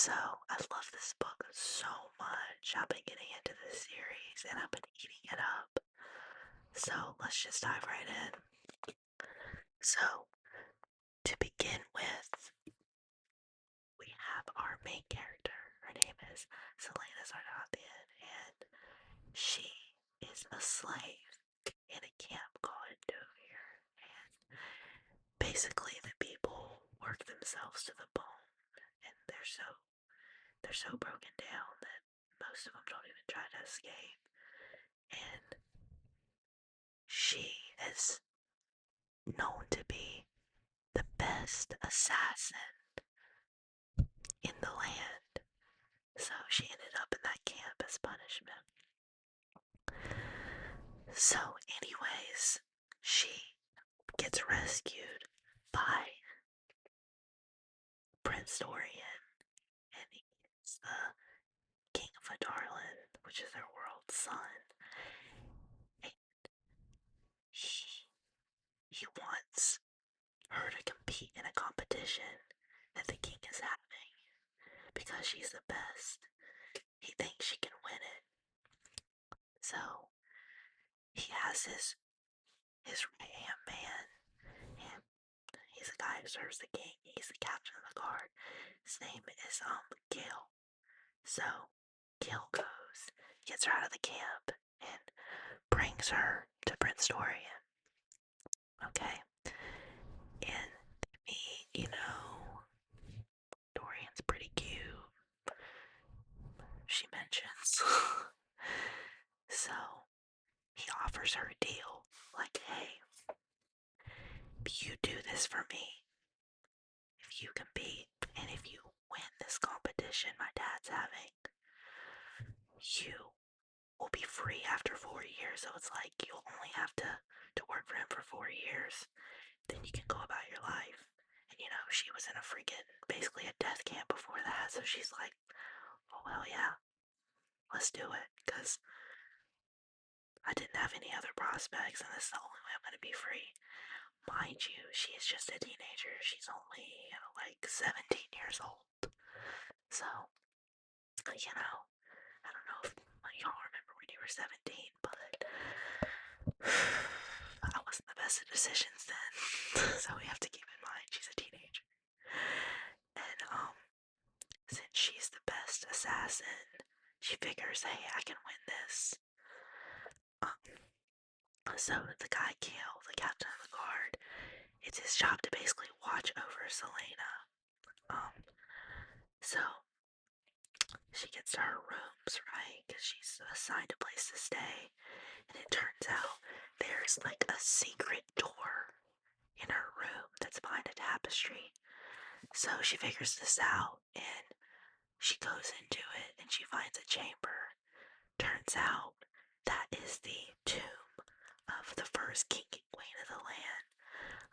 So, I love this book so much. I've been getting into this series and I've been eating it up. So, let's just dive right in. So, to begin with, we have our main character. Her name is Selena Zarnathian, and she is a slave in a camp called Dovir. And basically, the people work themselves to the bone, and they're so broken down that most of them don't even try to escape. And she is known to be the best assassin in the land. So she ended up in that camp as punishment. So, anyways, she gets rescued by Prince Dorian, and he is the king of Adarlan, which is their world's son. And he wants her to compete in a competition that the king is having because she's the best. He thinks she can win it. So he has his right hand man, and he's a guy who serves the king. He's the captain of the guard. His name is Gil. So Gil goes, gets her out of the camp, and brings her to Prince Dorian. Okay, and they meet. Dorian's pretty cute. She mentions. So he offers her a deal, like, hey, if you do this for me, if you compete, and if you win this competition my dad's having, you will be free after 4 years. So it's like you'll only have to work for him for 4 years. Then you can go about your life. And she was in a freaking, basically a death camp before that. So she's like, oh, well, yeah, let's do it. Because I didn't have any other prospects, and this is the only way I'm going to be free. Mind you, she is just a teenager. She's only like 17 years old. So, I don't know if y'all remember when you were 17, but I wasn't the best at decisions then. So we have to keep in mind she's a teenager. And since she's the best assassin, she figures, hey, I can win this. So the guy Kale, the captain of the guard, it's his job to basically watch over Selena. So she gets to her rooms, right? Because she's assigned a place to stay. And it turns out there's like a secret door in her room that's behind a tapestry. So she figures this out and she goes into it and she finds a chamber. Turns out that is the tomb of the first king and queen of the land,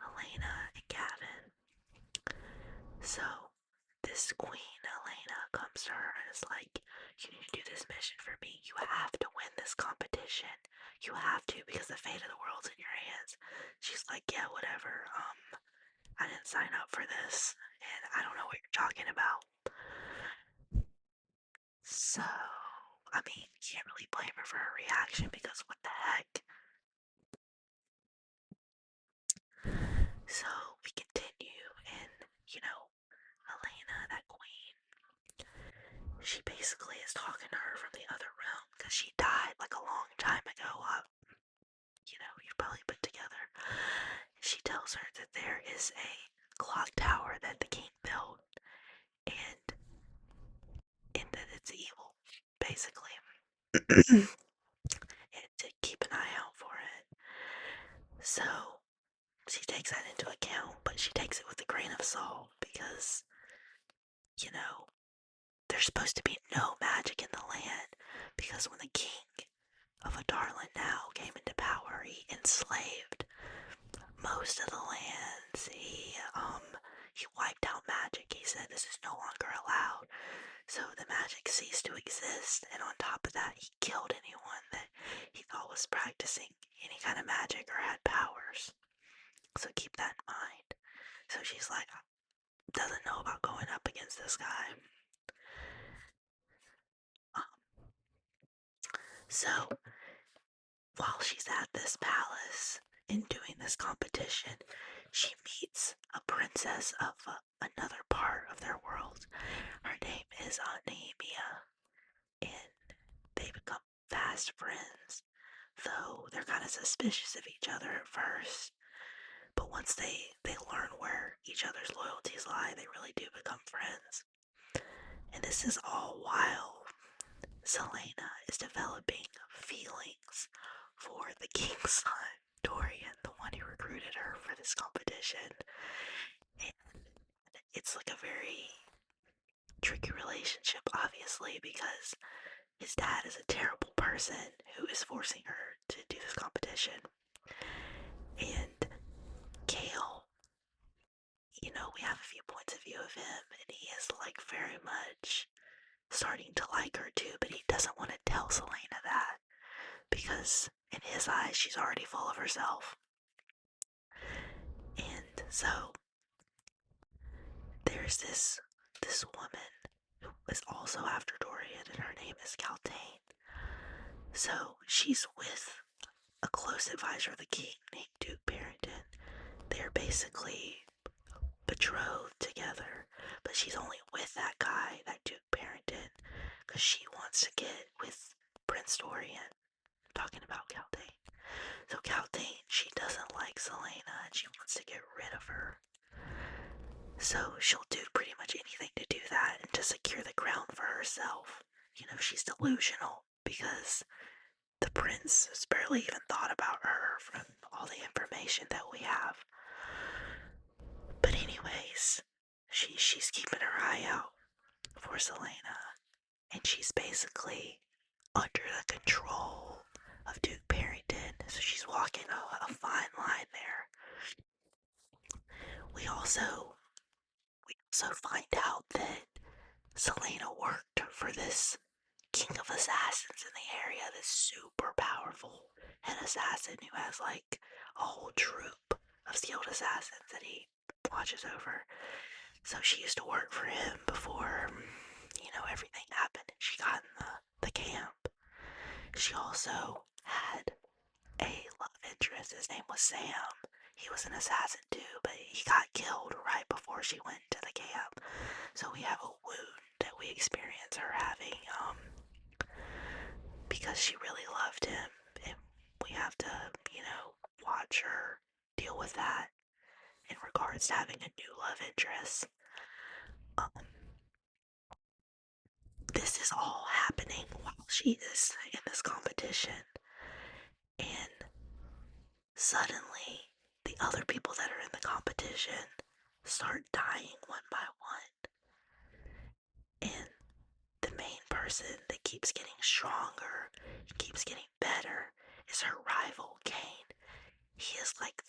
Elena and Gavin. So this queen, Elena, comes to her and is like, you need to do this mission for me. You have to win this competition. You have to, because the fate of the world's in your hands. She's like, yeah, whatever. I didn't sign up for this, and I don't know what you're talking about. So, I mean, you can't really blame her for her reaction because what the heck? So we continue, and Elena, that queen, she basically is talking to her from the other room because she died like a long time ago. You've probably put together. She tells her that there is a clock tower that the king built, and that it's evil, basically. And to keep an eye out for it. So she takes that into account, but she takes it with a grain of salt because, there's supposed to be no magic in the land because when the king of Adarlan now came into power, he enslaved most of the lands. He wiped out magic. He said this is no longer allowed. So the magic ceased to exist, and on top of that, he killed anyone that he thought was practicing any kind of magic or had powers. So keep that in mind. So she's like, doesn't know about going up against this guy. So while she's at this palace and doing this competition, she meets a princess of another part of their world. Her name is Nehemia, and they become fast friends, though they're kind of suspicious of each other at first. But once they learn where each other's loyalties lie, they really do become friends. And this is all while Selena is developing feelings for the king's son, Dorian, the one who recruited her for this competition. And it's like a very tricky relationship, obviously, because his dad is a terrible person who is forcing her to do this competition. And Kale, we have a few points of view of him, and he is like very much starting to like her too, but he doesn't want to tell Selena that because in his eyes she's already full of herself. And so there's this woman who is also after Dorian, and her name is Caltaine. So she's with a close advisor of the king named Duke Barrington. They're basically betrothed together, but she's only with that guy, that Duke Barrington, because she wants to get with Prince Dorian. I'm talking about Caltaine. So Caltaine, she doesn't like Selena and she wants to get rid of her. So she'll do pretty much anything to do that and to secure the crown for herself. She's delusional because the prince has barely even thought about her from all the information that we have. But anyways, she's keeping her eye out for Selena, and she's basically under the control of Duke Barrington, so she's walking a fine line there. We also find out that Selena worked for this king of assassins in the area, this super powerful head assassin who has like a whole troop of skilled assassins that he watches over. So she used to work for him before, everything happened and she got in the camp. She also had a love interest. His name was Sam. He was an assassin too, but he got killed right before she went to the camp. So we have a wound that we experience her having, because she really loved him, and we have to, watch her deal with that in regards to having a new love interest. Um, this is all happening while she is in this competition, and suddenly the other people that are in the competition start dying one by one, and the main person that keeps getting stronger and keeps getting better is her rival, Kane. He is like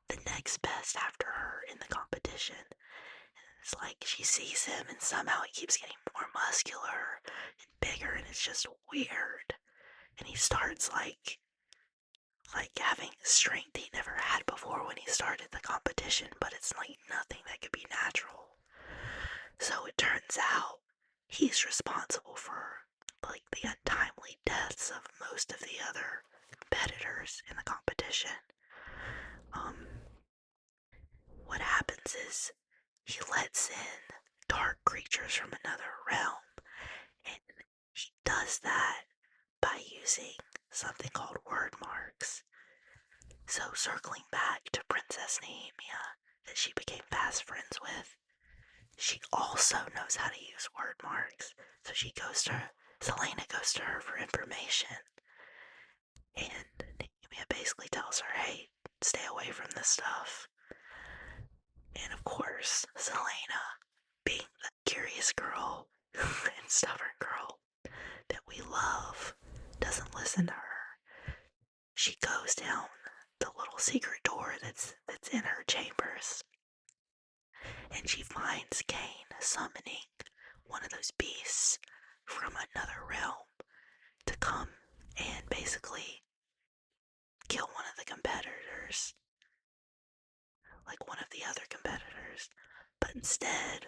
the next best after her in the competition. And it's like she sees him and somehow he keeps getting more muscular and bigger, and it's just weird. And he starts like having strength he never had before when he started the competition, but it's like nothing that could be natural. So it turns out he's responsible for like the untimely deaths of most of the other competitors in the competition. What happens is he lets in dark creatures from another realm, and he does that by using something called word marks. So circling back to Princess Nehemia that she became fast friends with, she also knows how to use word marks. So Selena goes to her for information, and Nehemia basically tells her, hey, stay away from this stuff. And of course, Selena, being the curious girl and stubborn girl that we love, doesn't listen to her. She goes down the little secret door that's in her chambers, and she finds Kane summoning one of those beasts from another realm to come and basically kill one of the competitors, like one of the other competitors. But instead,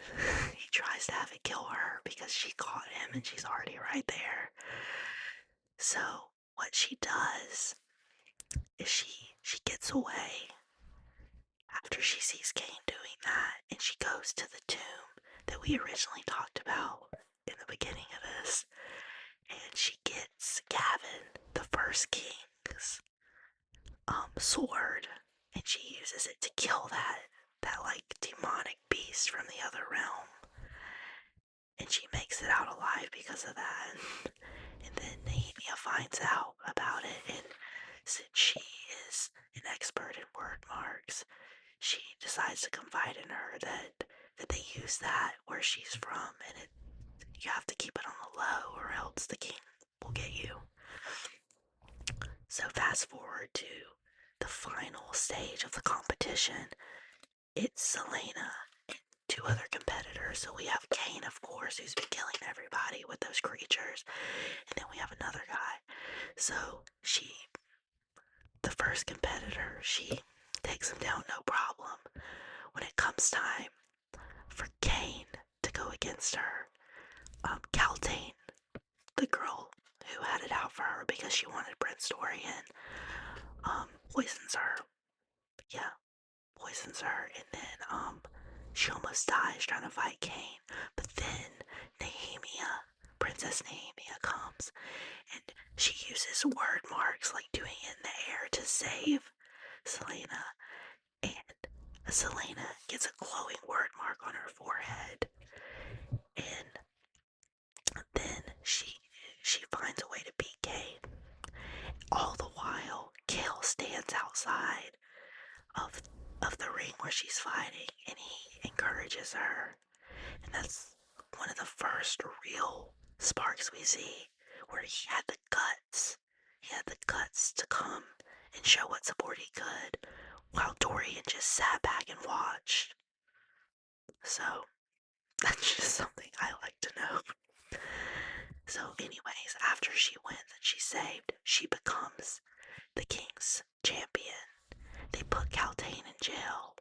he tries to have it kill her because she caught him and she's already right there. So what she does is she gets away after she sees Cain doing that, and she goes to the tomb that we originally talked about in the beginning of this, and she gets Gavin, the first king's sword, and she uses it to kill that like demonic beast from the other realm, and she makes it out alive because of that. And then Nehemia finds out about it, and since she is an expert in word marks, she decides to confide in her that they use that where she's from, and you have to keep it on the low, or else the king will get you. So fast forward to the final stage of the competition. It's Selena and two other competitors. So we have Cain, of course, who's been killing everybody with those creatures, and then we have another guy. So the first competitor, she takes him down no problem. When it comes time for Cain to go against her, Caltaine, the girl who had it out for her because she wanted Prince Dorian, poisons her. Yeah, poisons her, and then she almost dies trying to fight Cain. But then Nehemia, Princess Nehemia, comes, and she uses word marks, like doing it in the air, to save Selena. And Selena gets a glowing word mark on her forehead, and then she finds a way to beat Cain. All the while, Kale stands outside of the ring where she's fighting, and he encourages her. And that's one of the first real sparks we see, where he had the guts. He had the guts to come and show what support he could, while Dorian just sat back and watched. So that's just something I like to know. So anyways, after she wins and she's saved, she becomes the king's champion. They put Caltaine in jail,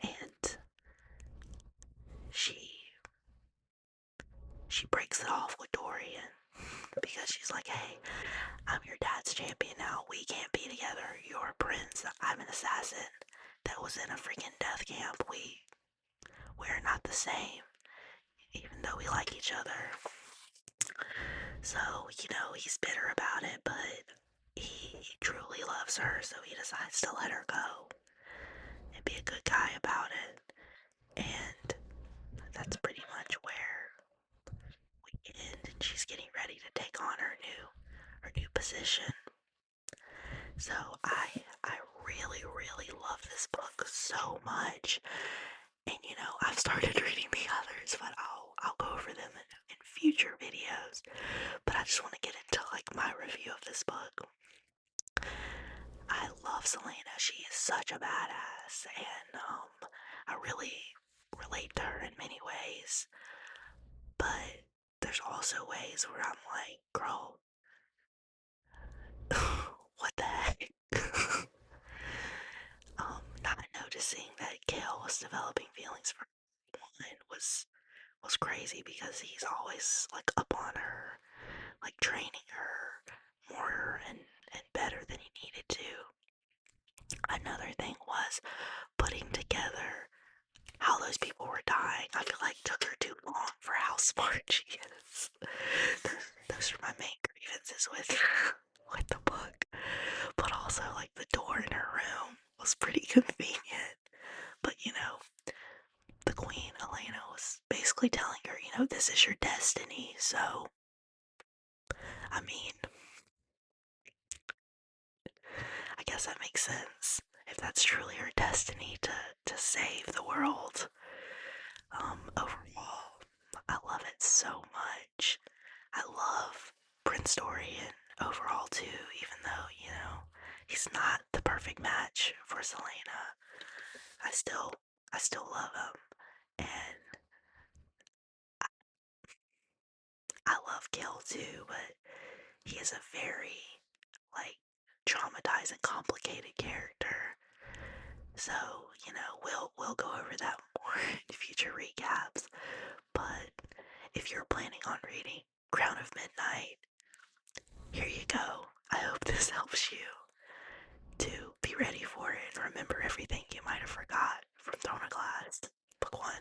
and she breaks it off with Dorian because she's like, hey, I'm your dad's champion now. We can't be together. You're a prince. I'm an assassin that was in a freaking death camp. We're not the same, even though we like each other. So, he's bitter about it, but he truly loves her, so he decides to let her go and be a good guy about it. And that's pretty much where we end, and she's getting ready to take on her new position. So I really, really love this book so much. And I've started reading the others, but I'll go over them in future videos. But I just want to get into like my review of this book. I love Selena. She is such a badass, and I really relate to her in many ways. But there's also ways where I'm like, girl, what the heck? Not noticing that Kale was developing feelings for one was crazy, because he's always like up on her, like training her more and better than he needed to. Another thing was putting together how those people were dying. I feel like took her too long for how smart she is. Those are my main grievances with with the book. But also, like, the door in her room was pretty convenient. But the queen Elena was basically telling her, this is your destiny. So I mean, I guess that makes sense. If that's truly her destiny to save the world. Overall, I love it so much. I love Prince Dorian overall too, even though, he's not the perfect match for Selena. I still love him. And I love Gil too, but he is a very, like, traumatizing, complicated character. So, we'll go over that more in future recaps. But if you're planning on reading Crown of Midnight, here you go. I hope this helps you to be ready for it and remember everything you might have forgot from Throne of Glass, Book 1.